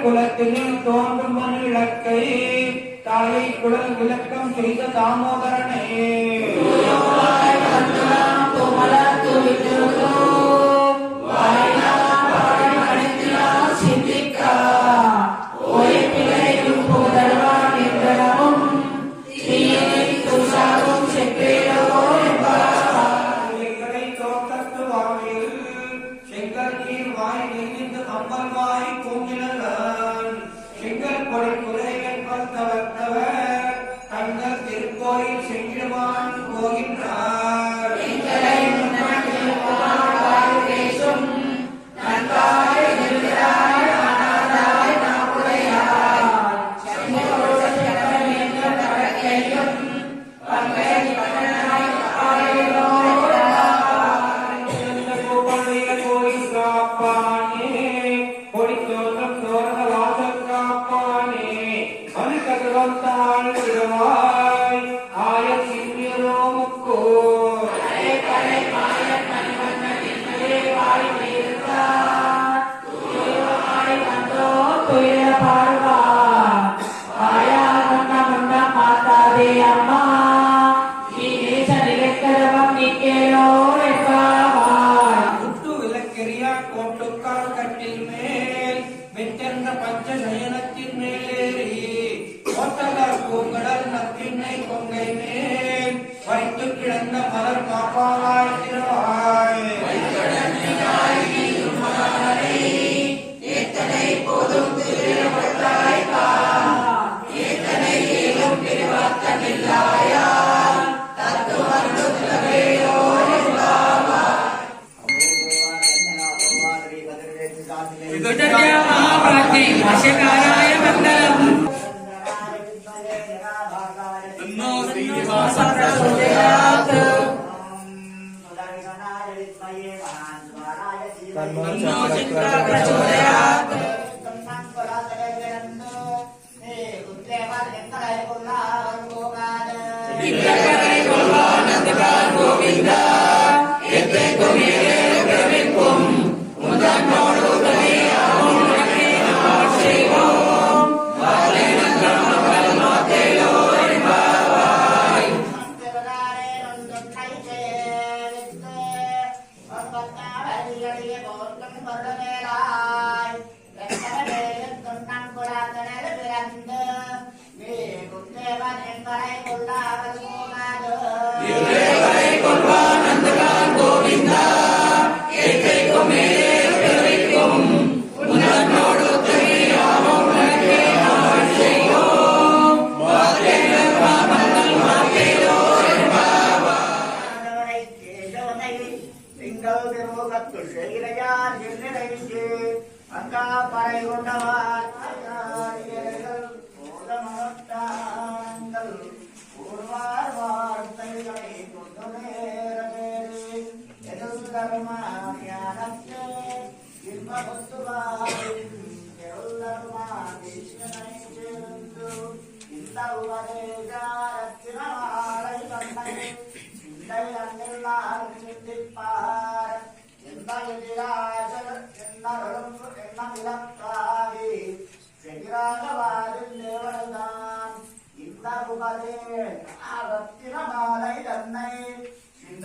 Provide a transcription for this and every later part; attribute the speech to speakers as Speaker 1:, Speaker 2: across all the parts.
Speaker 1: குலத்தினில் தோன்றும் இலக்கை தாயை குழல் விளக்கம் செய்த தாமோதரனே திருக்கோயில் செங்கிடுவான் போகின்றார் பஞ்சசயனத்தின் மேலேறி ஓட்டலர் பூங்கடல் நப்பின்னை கொங்கை மேல் வைத்து கிடந்த மலர் காப்பாய் திருவாய்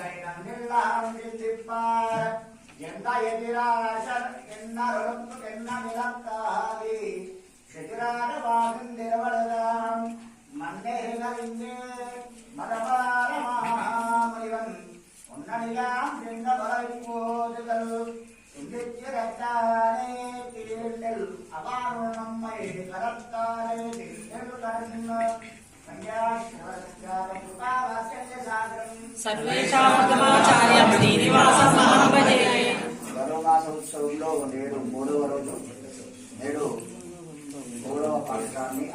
Speaker 2: எல்லாம் சிந்திப்பார் எந்த எதிராசர் என்ன என்ன நிலத்தாதி எதிராக வாகும் திருவள்ளுவம் மன்னேறிந்து மதபாரமாமணிவன் உன்னடியாம் சென்ற வரை போதுகள் சிந்திச்சிரத்தானே தீர்ந்தல் அவாறு நம்மை கரத்தாரே தீர்ந்தல் கரந்த
Speaker 3: సర్వేషామగమాచార్యం శ్రీనివాసం మహాభజే.
Speaker 2: వరుణమాస ఉత్సవంలో నేడు మూడవ రోజు నేడు మూడవ పాఠశాలని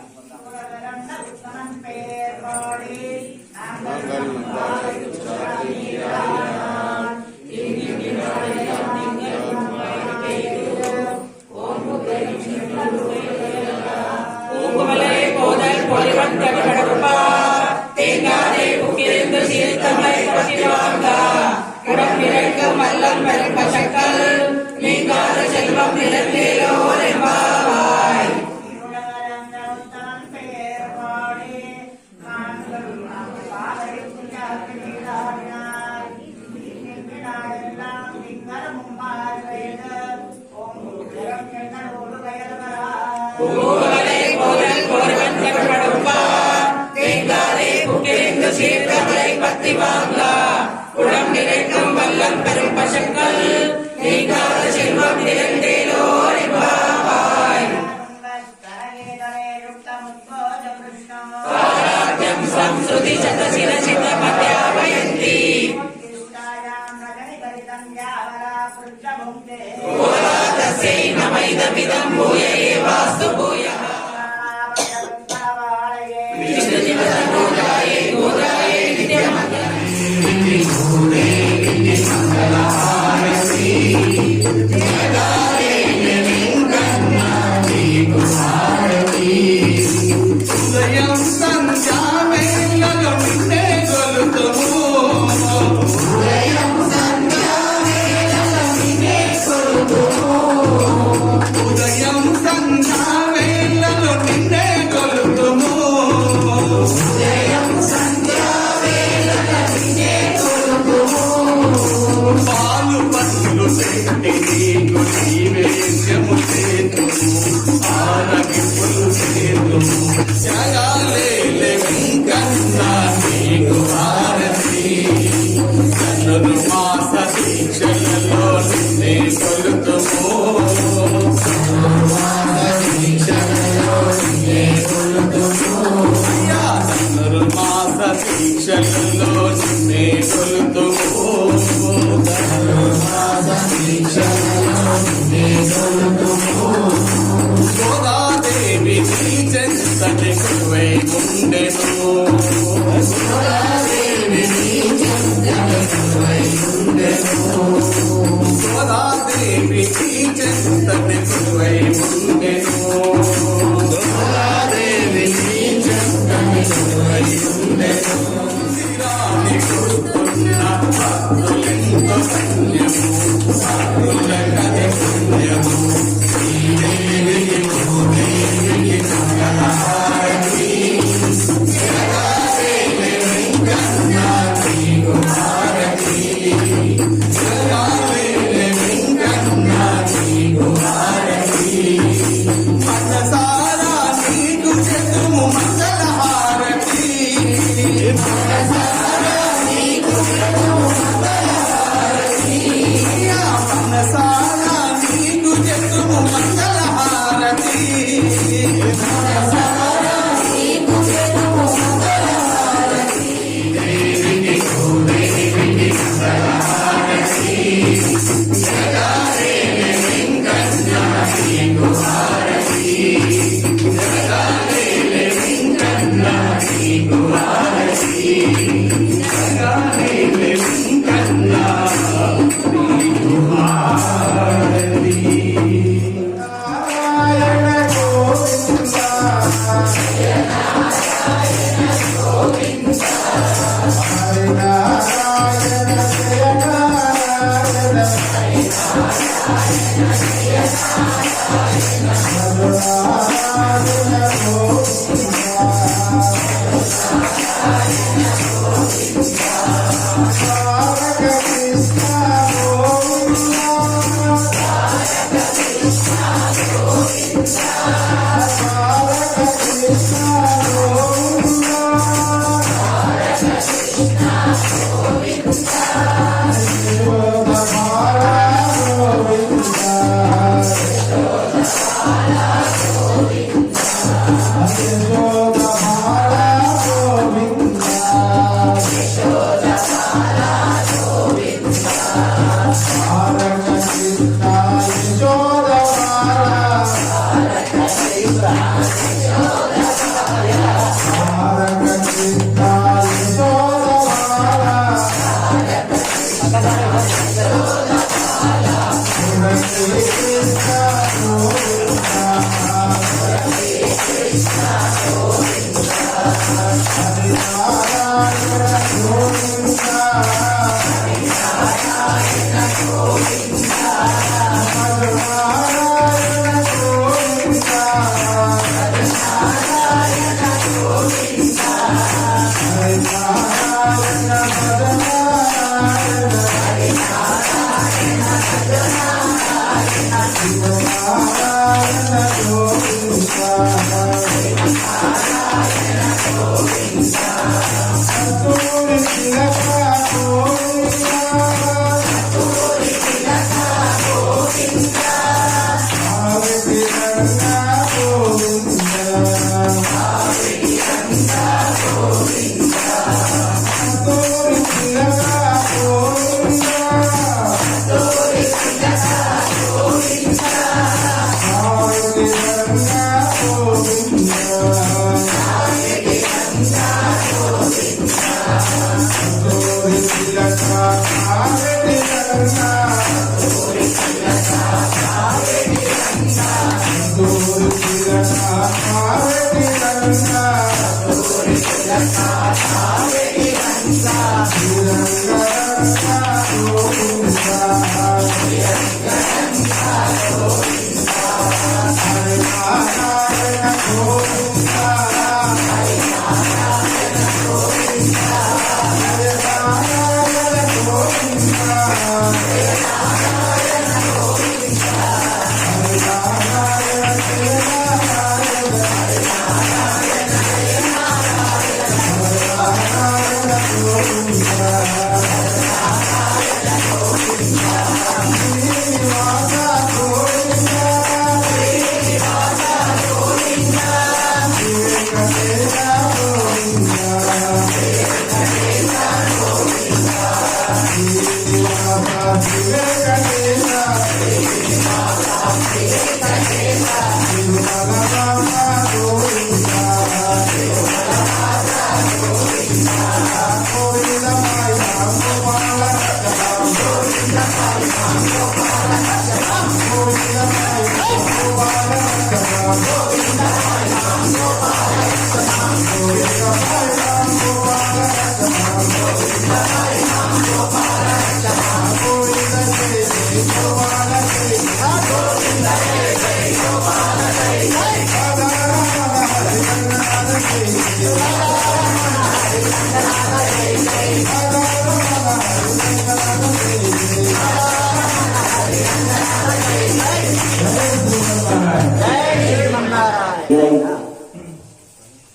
Speaker 3: సంస్కృతి శతశిరసిద్ధపద్యావయంతి తస్యై నమైదమిదం భూయ ఏవాస్తు భూయః. విష్ణుజివతనూజాయే గోదాయే నిత్యమంగళహారతి జగాలే హారతి ఉదయం సంధ్యావేళలో నిన్నే కొలుతుము ఉదయం సంధ్యావేళలో నిన్నే కొలుతుము ఉదయం సంధ్యావేళలో నిన్నే కొలుతుము ఉదయం సంధ్యావేళలో నిన్నే కొలుతుము పాలు పళ్ళు పెట్టి నీకు నైవేద్యము చేతుము ఆరగింపులు చేతుము జగాలేలే వెంకన్న నీకు హారతి కన్నులు మాస దీక్షలలో నిన్నే కొలుతుము అయ్యా కన్నులు మాస దీక్షలలో నిన్నే కొలుతుము గోదాదేవి నీ చెంతటి కొలువై ఉండెను గోదాదేవి నీ చెంతటి కొలువై ఉండెను గోదాదేవి నీ చెంతటి కొలువై ఉండెను గోదాదేవి నీ చెంతటి కొలువై ఉండెను శ్రీరాణి కొడుకున్న భక్తులెంతో పుణ్యము సాధుల కది పుణ్యము శ్రీదేవికి భూదేవికి మంగళహారతి జగాలేలే వెంకన్న నీకు హారతి జగాలేలే వెంకన్న నీకు హారతి మనసారా నీకు చెతుము మంగళహారతి మనసారా నీకు చెతుము మంగళహారతి మనసారా నీకు చెతుము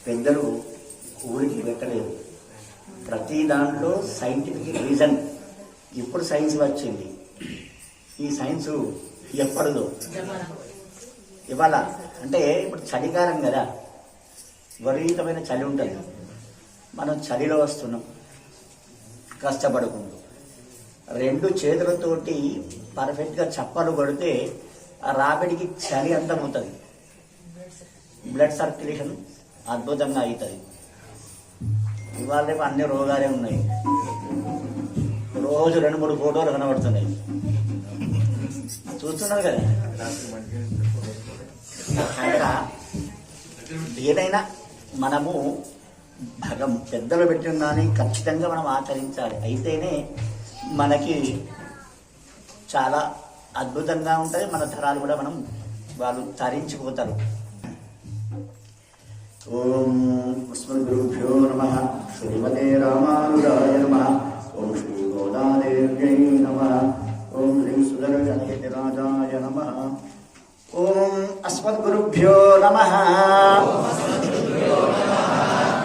Speaker 2: పెద్దలు ఊరికి పెట్టలేదు. ప్రతి దాంట్లో సైంటిఫిక్ రీజన్. ఇప్పుడు సైన్స్ వచ్చింది. ఈ సైన్స్ ఎప్పటిదో ఇవాళ అంటే ఇప్పుడు చలికాలం కదా, విపరీతమైన చలి ఉంటుంది. మనం చలిలో వస్తున్నాం కష్టపడుకుంటూ. రెండు చేతులతోటి పర్ఫెక్ట్గా చప్పలు కొడితే ఆ రాబడికి చలి అంతమవుతుంది, బ్లడ్ సర్క్యులేషన్ అద్భుతంగా అవుతుంది. ఇవాళ రేపు అన్ని రోగాలే ఉన్నాయి. రోజు 2-3 ఫోటోలు కనబడుతున్నాయి, చూస్తున్నారు కదా. అనగా ఏదైనా మనము పెద్దలు పెట్టిన దాన్ని ఖచ్చితంగా మనం ఆచరించాలి. అయితేనే మనకి చాలా అద్భుతంగా ఉంటుంది. మన తరాలు కూడా వాళ్ళు తరించిపోతారు. ఓం అస్మద్గురుభ్యో నమః. శ్రీమతే రామానుజాయ నమః. ఓం శ్రీ గోదాదేవ్యై నమః. ఓం శ్రీ సుదర్శనయతిరాజాయ నమః. ఓం అస్మద్గురుభ్యో నమః.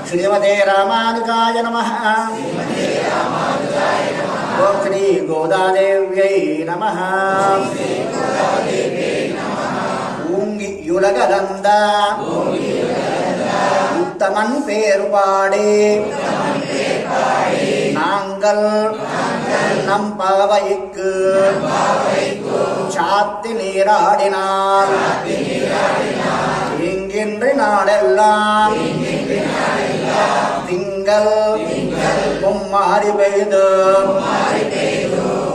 Speaker 2: శ్రీమతే రామానుజాయ నమః. ఓం శ్రీ గోదాదేవ్యై నమః. ఊంగి యులగలంద உத்தமன் பேரு பாடே நாங்கள் நம் பாவைக்கு சாத்தி நீராடினால் இங்கின்று நாடெல்லாம் திங்கள் மும்மாறி பெய்து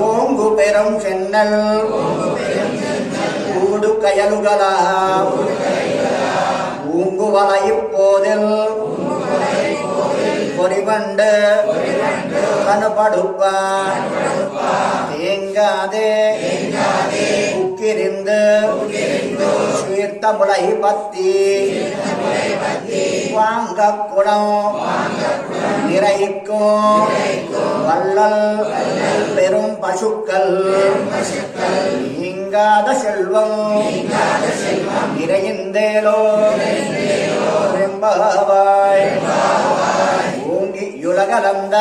Speaker 2: ஓங்கு பெரும் சென்னல் ஊடு கயலுகளா ஊங்குவலை இப்போதில் பொறிவண்டு கணுபடுப்ப தேங்காதே உக்கிரிந்து சுயிர்த்த முளை பத்தி வாங்க குணம் நிறைக்கும் வள்ளல் பெரும் பசுக்கள் நீங்காத செல்வம் நிறைந்தேலோ வெம்பாவாய். ஓங்கி யுலகலந்த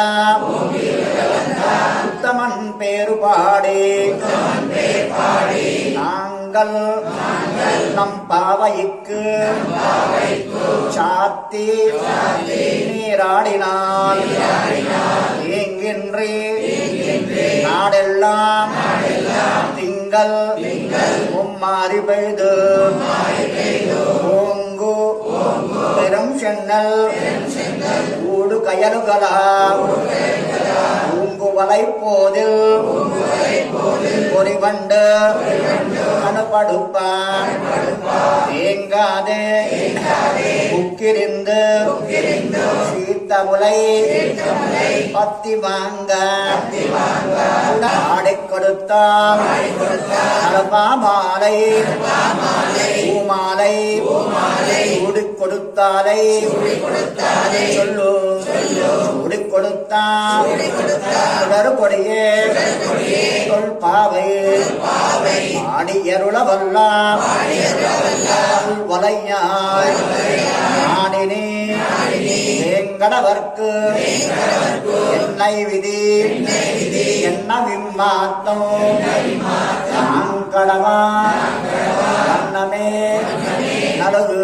Speaker 2: உத்தமன் பேரு பாடி நாங்கள் நம் பாவைக்கு சாத்தி நீராடினால் ஏங்கின்றி நாடெல்லாம் திங்கள் மும்மாறி பெய்து ஓங்கு பெரும் சென்னல் ஊடு கயலுகளா ஊங்குவலை போதில் பொறிவண்டு அணுபடுப்பான் தேங்காதே உக்கிரிந்து சீத்தமுலை பத்தி வாங்க ஆடிக் கொடுத்தால் மாலை பூமாலை உடிக் கொடுத்தாலை சொல்லு உடிக் கொடுத்தான் கொடியே சொல் பாவை ஆடியருள வல்லாம் வலையாய் ஆடினே வேங்கடவர்க்கு என்னை விதி என்ன விம்மாத்தம் நாங்கடவா அன்னமே நலகு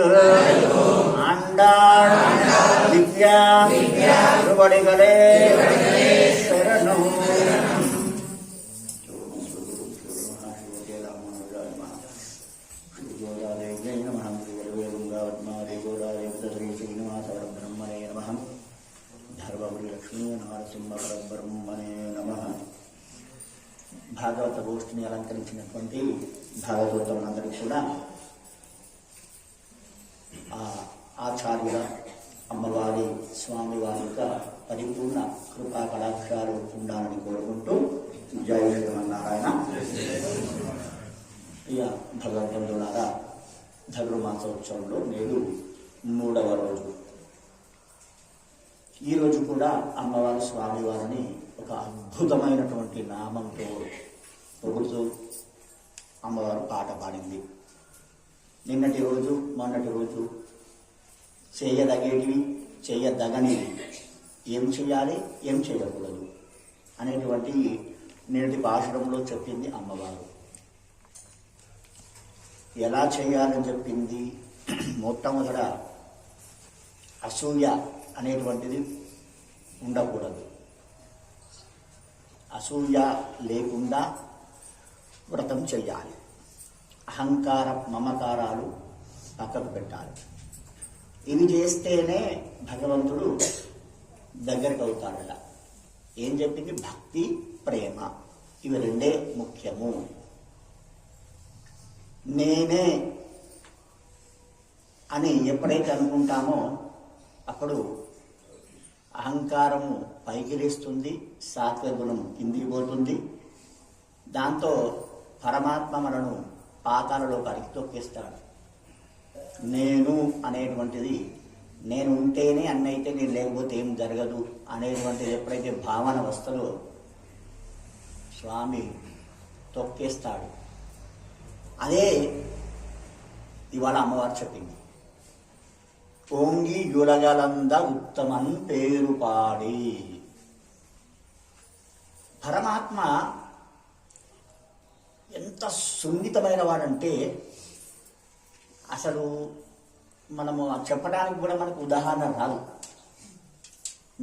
Speaker 2: ஆண்டாள் திவ்யா திருவடிகளே சரணம். భాగవత గోష్ఠిని అలంకరించినటువంటి భాగవతులందరికీ కూడా ఆచార్యుల అమ్మవారి స్వామివారి యొక్క పరిపూర్ణ కృపా కటాక్షాలు ఉండాలని కోరుకుంటూ జై శ్రీమన్నారాయణ. ఇక భగవంతులారా, ధనుర్మాసోత్సవంలో నేడు 3వ రోజు. ఈరోజు కూడా అమ్మవారి స్వామివారిని ఒక అద్భుతమైనటువంటి నామంతో పొగుడుతూ అమ్మవారు పాట పాడింది. నిన్నటి రోజు మొన్నటి రోజు చేయదగేటివి చేయదగనివి, ఏం చేయాలి ఏం చేయకూడదు అనేటువంటి నేటి భాషణంలో చెప్పింది అమ్మవారు. ఎలా చేయాలని చెప్పింది? మొట్టమొదట అసూయ అనేటువంటిది ఉండకూడదు. అసూయ లేకుండా వ్రతం చెయ్యాలి. అహంకార మమకారాలు పక్కకు పెట్టాలి. ఇవి చేస్తేనే భగవంతుడు దగ్గరికి అవుతాడట. ఏం చెప్పింది? భక్తి, ప్రేమ, ఇవి రెండే ముఖ్యము. నేనే అని ఎప్పుడైతే అనుకుంటామో అప్పుడు అహంకారము పైకి లేస్తుంది, సాత్విక గుణం కిందికి పోతుంది. దాంతో పరమాత్మ మనను పాతాలలో పరికి తొక్కేస్తాడు. నేను అనేటువంటిది, నేను ఉంటేనే అన్నైతే నేను లేకపోతే ఏం జరగదు అనేటువంటిది ఎప్పుడైతే భావన వస్తుందో స్వామి తొక్కేస్తాడు. అదే ఇవాళ అమ్మవారు చెప్పింది. ఓంగి యులగలంద ఉత్తమన్ పేరు పాడి. పరమాత్మ ఎంత సున్నితమైన వాడంటే అసలు మనము చెప్పడానికి కూడా మనకు ఉదాహరణ రాదు.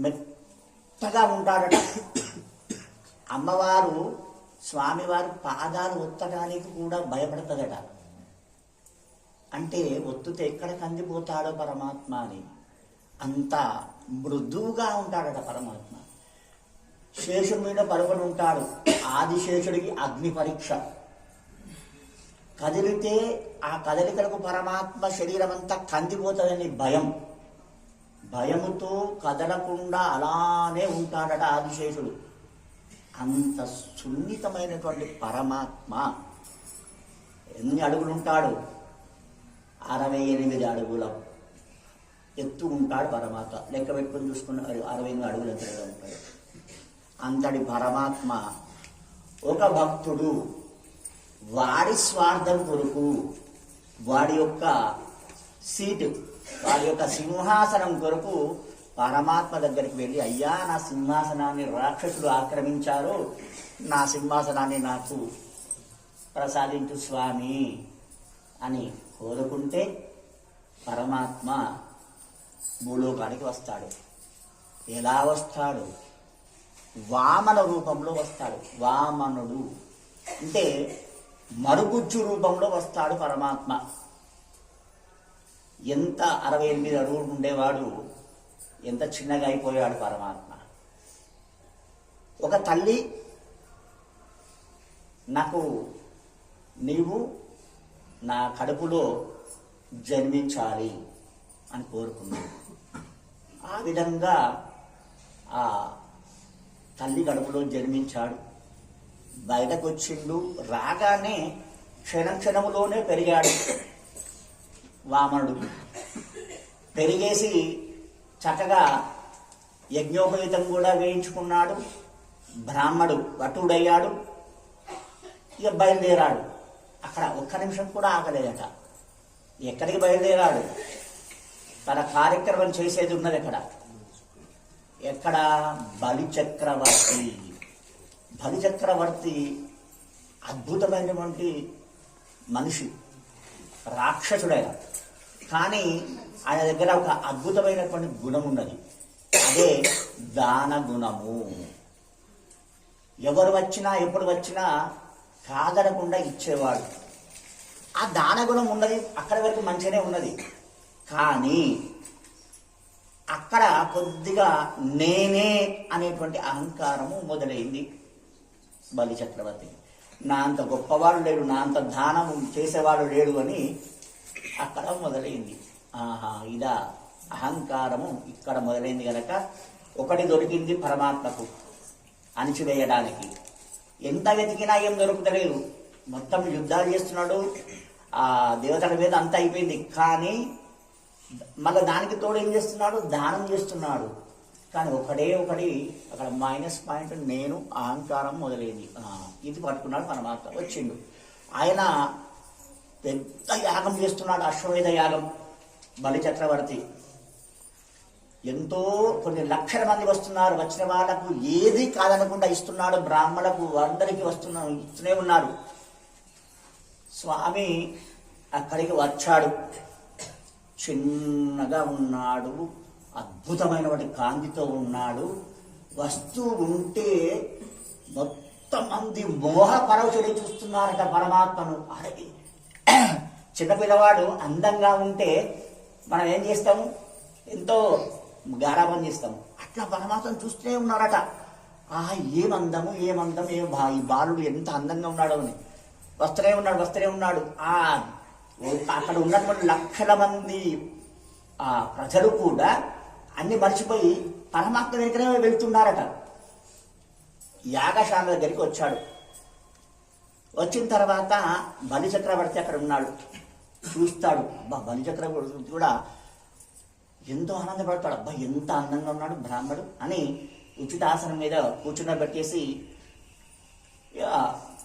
Speaker 2: మెత్తగా ఉంటాడట. అమ్మవారు స్వామివారి పాదాలు ఒత్తడానికి కూడా భయపడుతుందట. అంటే ఒత్తుతే ఎక్కడ కందిపోతాడో పరమాత్మ అని అంత మృదువుగా ఉంటాడట పరమాత్మ. శేషుడి మీద పడుకొని ఉంటాడు. ఆదిశేషుడికి అగ్ని పరీక్ష. కదిలితే ఆ కదలికలకు పరమాత్మ శరీరం అంతా కందిపోతుందని భయముతో కదలకుండా అలానే ఉంటాడట ఆదిశేషుడు. అంత సున్నితమైనటువంటి పరమాత్మ ఎన్ని అడుగులు ఉంటాడు? 68 అడుగుల ఎత్తు ఉంటాడు పరమాత్మ. లెక్క పెట్టుకొని చూసుకున్న 68 అడుగులు ఎంత ఉంటాడు. అంతటి పరమాత్మ ఒక భక్తుడు వాడి స్వార్థం కొరకు వాడి యొక్క సీటు, వాడి యొక్క సింహాసనం కొరకు పరమాత్మ దగ్గరికి వెళ్ళి, అయ్యా నా సింహాసనాన్ని రాక్షసులు ఆక్రమించారు, నా సింహాసనాన్ని నాకు ప్రసాదించు స్వామి అని కోరుకుంటే పరమాత్మ భూలోకానికి వస్తాడు. ఎలా వస్తాడు? వామన రూపంలో వస్తాడు. వామనుడు అంటే మరుగుజ్జు రూపంలో వస్తాడు పరమాత్మ. ఎంత 68 అడుగులు ఉండేవాడు, ఎంత చిన్నగా అయిపోయాడు పరమాత్మ. ఒక తల్లి నాకు నీవు నా కడుపులో జన్మించాలి అని కోరుకున్నాడు. ఆ విధంగా ఆ తల్లి కడుపులో జన్మించాడు. బయటకు వచ్చిండు. రాగానే క్షణములోనే పెరిగాడు వామనుడు. పెరిగేసి చక్కగా యజ్ఞోపవీతం కూడా వేయించుకున్నాడు. బ్రాహ్మడు వటుడయ్యాడు. ఇక బయలుదేరాడు. అక్కడ ఒక్క నిమిషం కూడా ఆగలేదట. ఎక్కడికి బయలుదేరాడు? తన కార్యక్రమం చేసేది ఉన్నది ఎక్కడ? బలిచక్రవర్తి. బలిచక్రవర్తి అద్భుతమైనటువంటి మనిషి, రాక్షసుడైన. కానీ ఆయన దగ్గర ఒక అద్భుతమైనటువంటి గుణం ఉన్నది. అదే దాన గుణము. ఎవరు వచ్చినా ఎప్పుడు వచ్చినా కాదనకుండా ఇచ్చేవాడు. ఆ దాన గుణం ఉన్నది. అక్కడి వరకు మంచిగానే ఉన్నది. కానీ అక్కడ కొద్దిగా నేనే అనేటువంటి అహంకారము మొదలైంది బలి చక్రవర్తి. నా అంత గొప్పవాడు లేడు, నా అంత దానం చేసేవాడు లేడు అని అక్కడ మొదలైంది. ఇదా అహంకారము ఇక్కడ మొదలైంది కనుక ఒకటి దొరికింది పరమాత్మకు అణిచివేయడానికి. ఎంత వెతికినా ఏం దొరుకుతలేదు. మొత్తం యుద్ధాలు చేస్తున్నాడు, ఆ దేవతల మీద అంతా అయిపోయింది. కానీ మళ్ళీ దానికి తోడు ఏం చేస్తున్నాడు? దానం చేస్తున్నాడు. కానీ ఒకటి అక్కడ మైనస్ పాయింట్, నేను అహంకారం మొదలైంది. ఇది పట్టుకున్నాడు పరమాత్మ. వచ్చిండు. ఆయన పెద్ద యాగం చేస్తున్నాడు, అశ్వమేధ యాగం. బలి చక్రవర్తి ఎంతో కొన్ని లక్షల మంది వస్తున్నారు. వచ్చిన వాళ్ళకు ఏది కాదనకుండా ఇస్తున్నాడు. బ్రాహ్మణులకు అందరికీ ఇస్తూనే ఉన్నారు. స్వామి అక్కడికి వచ్చాడు. చిన్నగా ఉన్నాడు, అద్భుతమైనటువంటి కాంతితో ఉన్నాడు. వస్తూ ఉంటే మొత్తం మంది మోహపరవశుడి చూస్తున్నారట పరమాత్మను. అరే, చిన్నపిల్లవాడు అందంగా ఉంటే మనం ఏం చేస్తాము? ఎంతో గారాబం చేస్తాము. అట్లా పరమాత్మను చూస్తూనే ఉన్నారట. ఏమందము, ఈ బాలుడు ఎంత అందంగా ఉన్నాడో అని వస్తూనే ఉన్నాడు. అక్కడ ఉన్నటువంటి లక్షల మంది ప్రజలు కూడా అన్ని మర్చిపోయి పరమాత్మ దగ్గరే వెళ్తున్నారట. యాగశాల దగ్గరికి వచ్చాడు. వచ్చిన తర్వాత బలి చక్రవర్తి అక్కడ ఉన్నాడు. చూస్తాడు. బలి చక్రవర్తి కూడా ఎంతో ఆనందపడతాడు. ఎంత అందంగా ఉన్నాడు బ్రాహ్మడు అని ఉచితాసనం మీద కూర్చున్నబెట్టేసి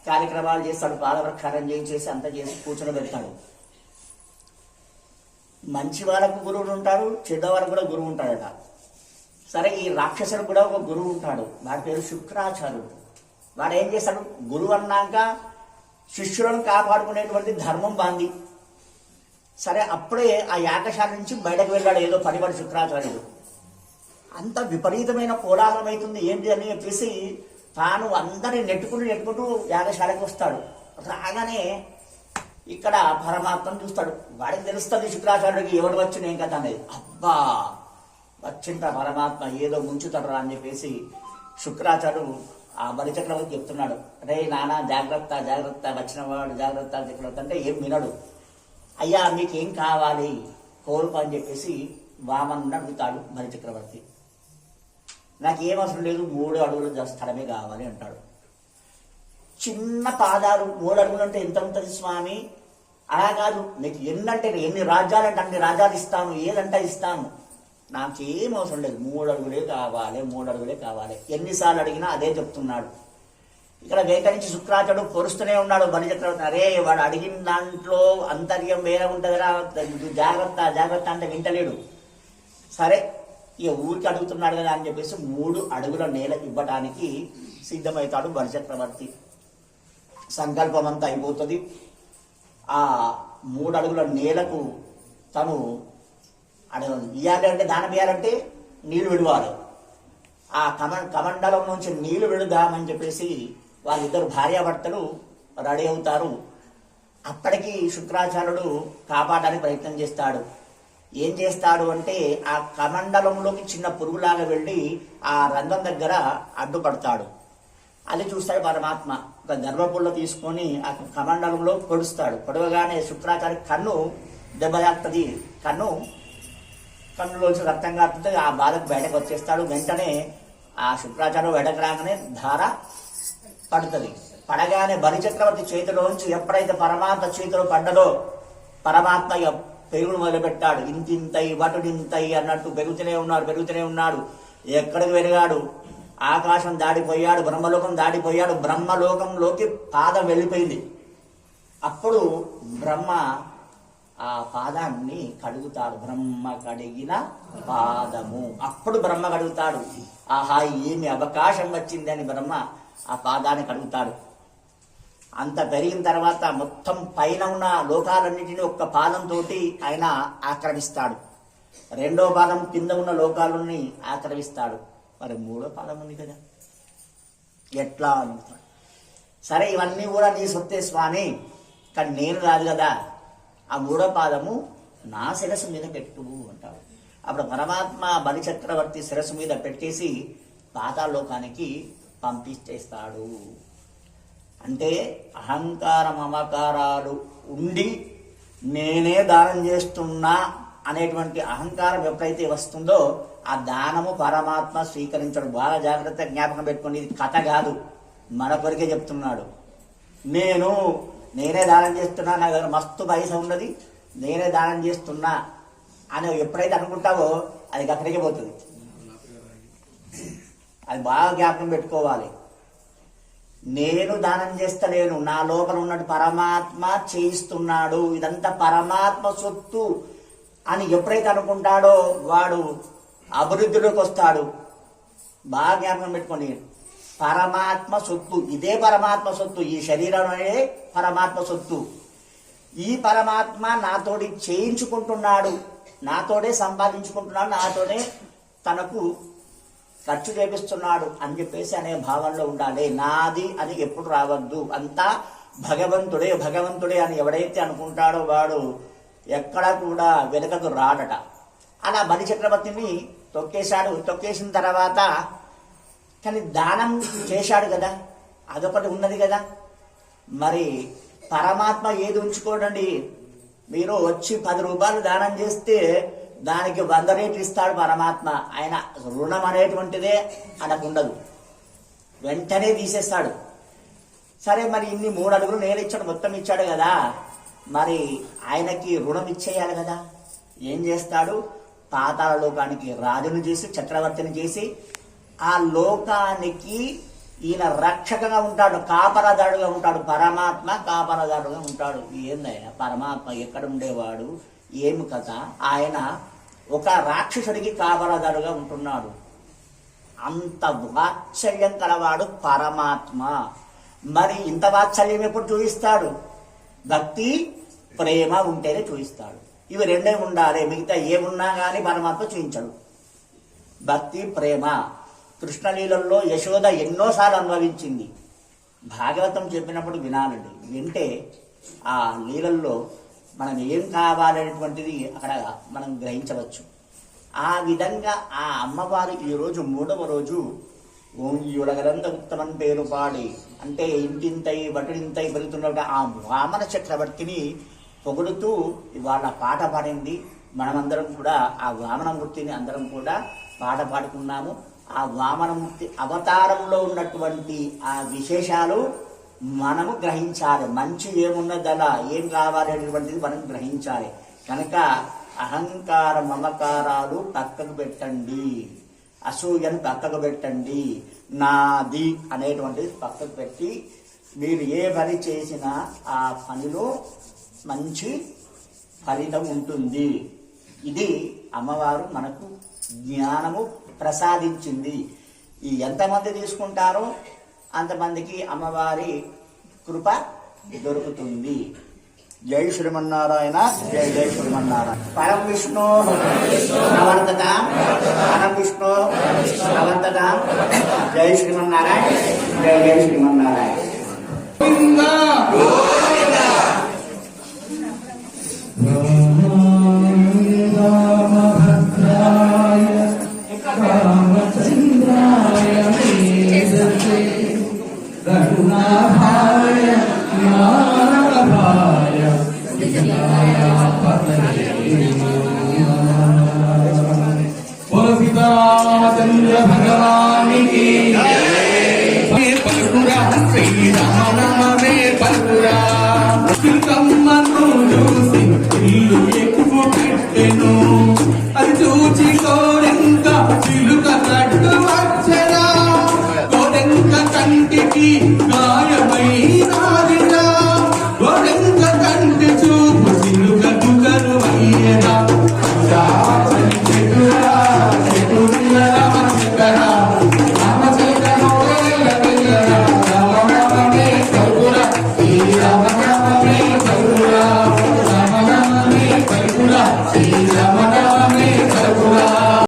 Speaker 2: కార్యక్రమాలు చేస్తాడు. పాదవృక్షారం చేయించేసి అంతా చేసి కూర్చునబెడతాడు. మంచి వాళ్ళకు గురువులు ఉంటారు, చెడ్డ వాళ్ళకు కూడా గురువు ఉంటాడట. సరే, ఈ రాక్షసుడు కూడా ఒక గురువు ఉంటాడు. వాడి పేరు శుక్రాచార్యుడు. వాడు ఏం చేస్తాడు? గురువు అన్నాక శిష్యులను కాపాడుకునేటువంటి ధర్మం బాంది. సరే అప్పుడే ఆ యాగశాల నుంచి బయటకు వెళ్ళాడు ఏదో పనిపడి శుక్రాచార్యుడు. అంత విపరీతమైన కోలాహలం అవుతుంది ఏంటి అని చెప్పేసి తాను అందరిని నెట్టుకుంటూ యాగశాలకు వస్తాడు. రాగానే ఇక్కడ పరమాత్మను చూస్తాడు. వాడికి తెలుస్తుంది శుక్రాచార్యుడికి ఎవరు వచ్చిన ఏం కథ అనేది. అబ్బా వచ్చింట పరమాత్మ ఏదో ముంచుతాడు అని చెప్పేసి శుక్రాచార్యుడు ఆ బలిచక్రవర్తి చెప్తున్నాడు, రే నానా జాగ్రత్త జాగ్రత్త, వచ్చిన వాడు జాగ్రత్త చక్రవర్తి అంటే ఏం వినడు. అయ్యా మీకేం కావాలి కోరుకు అని చెప్పేసి వామను అడుగుతాడు బలిచక్రవర్తి. నాకేం అవసరం లేదు, 3 అడుగుల స్థలమే కావాలి అంటాడు. చిన్న పాదాలు 3 అడుగులు అంటే ఎంత ఉంటుంది స్వామి? అలా కాదు, నీకు ఎన్నంటే ఎన్ని రాజ్యాలంటే అన్ని రాజ్యాలు ఇస్తాను, ఏదంటే ఇస్తాను, నాకేం అవసరం లేదు, 3 అడుగులే కావాలి, 3 అడుగులే కావాలి. ఎన్నిసార్లు అడిగినా అదే చెప్తున్నాడు. ఇక్కడ వేకరించి శుక్రాచార్యుడు పొరుస్తూనే ఉన్నాడు బలిచక్రవర్తి. అరే వాడు అడిగిన దాంట్లో అంతర్యం వేరే ఉంటుందిరా, జాగ్రత్త జాగ్రత్త అంటే వింటలేడు. సరే ఇక ఊరికి అడుగుతున్నాడు కదా అని చెప్పేసి 3 అడుగుల నేల ఇవ్వడానికి సిద్ధమవుతాడు బలిచక్రవర్తి. సంకల్పం అంతా అయిపోతుంది. ఆ 3 అడుగుల నేలకు తను ఇయ్యాలి అంటే దానం ఇయ్యాలంటే నీళ్లు విడవాలి. ఆ కమండలం నుంచి నీళ్లు విడుదామని చెప్పేసి వాళ్ళిద్దరు భార్యాభర్తలు రెడీ అవుతారు. అప్పటికి శుక్రాచార్యుడు కాపాడడానికి ప్రయత్నం చేస్తాడు. ఏం చేస్తాడు అంటే ఆ కమండలంలోకి చిన్న పురుగులాగా వెళ్ళి ఆ రంధ్రం దగ్గర అడ్డుపడతాడు. అది చూస్తాడు పరమాత్మ. ఒక గర్భపుల్ల తీసుకొని ఆ కమండలంలో పొడుస్తాడు. పొడవగానే శుక్రాచార్య కన్ను దెబ్బతాకుతుంది. కన్నులోంచి రక్తం కారుతుంది. ఆ బాధకు బయటకు వచ్చేస్తాడు. వెంటనే ఆ శుక్రాచార్యం బయటకు రాగానే ధార పడుతుంది. పడగానే బలిచక్రవర్తి చేతిలోంచి ఎప్పుడైతే పరమాత్మ చేతిలో పడ్డదో పరమాత్మ పెరుగును మొదలుపెట్టాడు. ఇంతింతై వటుడింతై అన్నట్టు పెరుగుతూనే ఉన్నాడు. ఎక్కడికి పెరిగాడు? ఆకాశం దాడిపోయాడు, బ్రహ్మలోకం దాడిపోయాడు. బ్రహ్మలోకంలోకి పాదం వెళ్ళిపోయింది. అప్పుడు బ్రహ్మ ఆ పాదాన్ని కడుగుతాడు. బ్రహ్మ కడిగిన పాదము. అప్పుడు బ్రహ్మ కడుగుతాడు. ఆహా ఏమి అవకాశం వచ్చింది అని బ్రహ్మ ఆ పాదాన్ని కడుగుతాడు. అంత పెరిగిన తర్వాత మొత్తం పైన ఉన్న లోకాలన్నిటినీ ఒక్క పాదంతో ఆయన ఆక్రమిస్తాడు. 2వ పాదం కింద ఉన్న లోకాలని ఆక్రమిస్తాడు. మరి 3వ పాదం ఉంది కదా, ఎట్లా అనుకుంటాడు. సరే ఇవన్నీ కూడా నీ సొత్తే స్వామి, కానీ నేను రాదు కదా, ఆ 3వ పాదము నా శిరస్సు మీద పెట్టు అంటాడు. అప్పుడు పరమాత్మ బలిచక్రవర్తి శిరస్సు మీద పెట్టేసి పాతాళలోకానికి పంపించేస్తాడు. అంటే అహంకార మమకారాలు ఉండి నేనే దానం చేస్తున్నా అనేటువంటి అహంకారం ఎప్పుడైతే వస్తుందో ఆ దానము పరమాత్మ స్వీకరించడు. బాగా జాగ్రత్త జ్ఞాపకం పెట్టుకోండి, ఇది కథ కాదు, మన కొరికే చెప్తున్నాడు. నేనే దానం చేస్తున్నా, నా దగ్గర మస్తు పైసా ఉన్నది, నేనే దానం చేస్తున్నా అని ఎప్పుడైతే అనుకుంటావో అది అక్కడికే పోతుంది. అది బాగా జ్ఞాపకం పెట్టుకోవాలి. నేను దానం చేస్తలేను, నా లోపల ఉన్నట్టు పరమాత్మ చేయిస్తున్నాడు, ఇదంతా పరమాత్మ సొత్తు అని ఎప్పుడైతే అనుకుంటాడో వాడు అభివృద్ధిలోకి వస్తాడు. బాగా జ్ఞాపకం పెట్టుకోండి, పరమాత్మ సొత్తు, ఇదే పరమాత్మ సొత్తు, ఈ శరీరం అనేది పరమాత్మ సొత్తు. ఈ పరమాత్మ నాతోటి చేయించుకుంటున్నాడు, నాతోనే సంపాదించుకుంటున్నాడు, నాతోనే తనకు ఖర్చు చేపిస్తున్నాడు అని చెప్పేసి అనే భావంలో ఉండాలి. నాది అని ఎప్పుడు రావద్దు, అంతా భగవంతుడే అని ఎవడైతే అనుకుంటాడో వాడు ఎక్కడ కూడా వెనుకకు రాడట. అలా బలిచక్రవర్తిని తొక్కేసిన తర్వాత కానీ దానం చేశాడు కదా, అదొకటి ఉన్నది కదా. మరి పరమాత్మ ఏది ఉంచుకోడండి, మీరు వచ్చి 10 రూపాయలు దానం చేస్తే దానికి 100 రేట్లు ఇస్తాడు పరమాత్మ. ఆయన రుణం అనేటువంటిదే అనకుండదు, వెంటనే తీసేస్తాడు. సరే మరి ఇన్ని 3 అడుగులు నేల ఇచ్చాడు, మొత్తం ఇచ్చాడు కదా, మరి ఆయనకి రుణం ఇచ్చేయాలి కదా. ఏం చేస్తాడు? పాతాళ లోకానికి రాజును చేసి చక్రవర్తిని చేసి ఆ లోకానికి ఈయన రక్షకగా ఉంటాడు, కాపలాదారుడుగా ఉంటాడు. పరమాత్మ కాపలాదారుడుగా ఉంటాడు. ఏందయ్యా పరమాత్మ ఎక్కడ ఉండేవాడు, ఏమి కథ? ఆయన ఒక రాక్షసుడికి కాపలాదారుగా ఉంటున్నాడు. అంత వాత్సల్యం కలవాడు పరమాత్మ. మరి ఇంత వాత్సల్యం ఎప్పుడు చూపిస్తాడు? భక్తి ప్రేమ ఉంటేనే చూపిస్తాడు. ఇవి రెండే ఉండాలి, మిగతా ఏమున్నా కానీ పరమాత్మ చూపించడు. భక్తి ప్రేమ. కృష్ణలీలల్లో యశోద ఎన్నోసార్లు అనుభవించింది. భాగవతం చెప్పినప్పుడు వినాలండి, వింటే ఆ లీలల్లో మనం ఏం కావాలనేటువంటిది అక్కడ మనం గ్రహించవచ్చు. ఆ విధంగా ఆ అమ్మవారు ఈరోజు 3వ రోజు ఓం యులగరంద ఉత్తమన్ పేరు పాడి అంటే ఇంటింతై వటుడింతై పెరుగుతున్న ఆ వామన చక్రవర్తిని పొగుడుతూ ఇవాళ పాట పాడింది. మనమందరం కూడా ఆ వామనమూర్తిని అందరం కూడా పాట పాడుకున్నాము. ఆ వామనమూర్తి అవతారంలో ఉన్నటువంటి ఆ విశేషాలు మనము గ్రహించాలి. మంచి ఏమున్నదలా ఏం కావాలి అనేటువంటిది మనం గ్రహించాలి. కనుక అహంకార మమకారాలు పక్కకు పెట్టండి, అసూయను పక్కకు పెట్టండి, నాది అనేటువంటిది పక్కకు పెట్టి మీరు ఏ పని చేసినా ఆ పనిలో మంచి ఫలితం ఉంటుంది. ఇది అమ్మవారు మనకు జ్ఞానము ప్రసాదించింది. ఈ ఎంతమంది తీసుకుంటారో అంతమందికి అమ్మవారి కృప దొరుకుతుంది. జై శ్రీమన్నారాయణ, జై జై శ్రీమన్నారాయణ. పరం విష్ణు నవర్తత, పరం విష్ణు నవర్తత. జై శ్రీమన్నారాయణ, జై జై శ్రీమన్నారాయణ.
Speaker 3: చంద్ర భగవానికి పలుకురా, శ్రీరామనమే పలుకురా. కమ్మను చూసి ఇల్లు ఎక్కువ పెట్టెను, అది చూచి కోరింక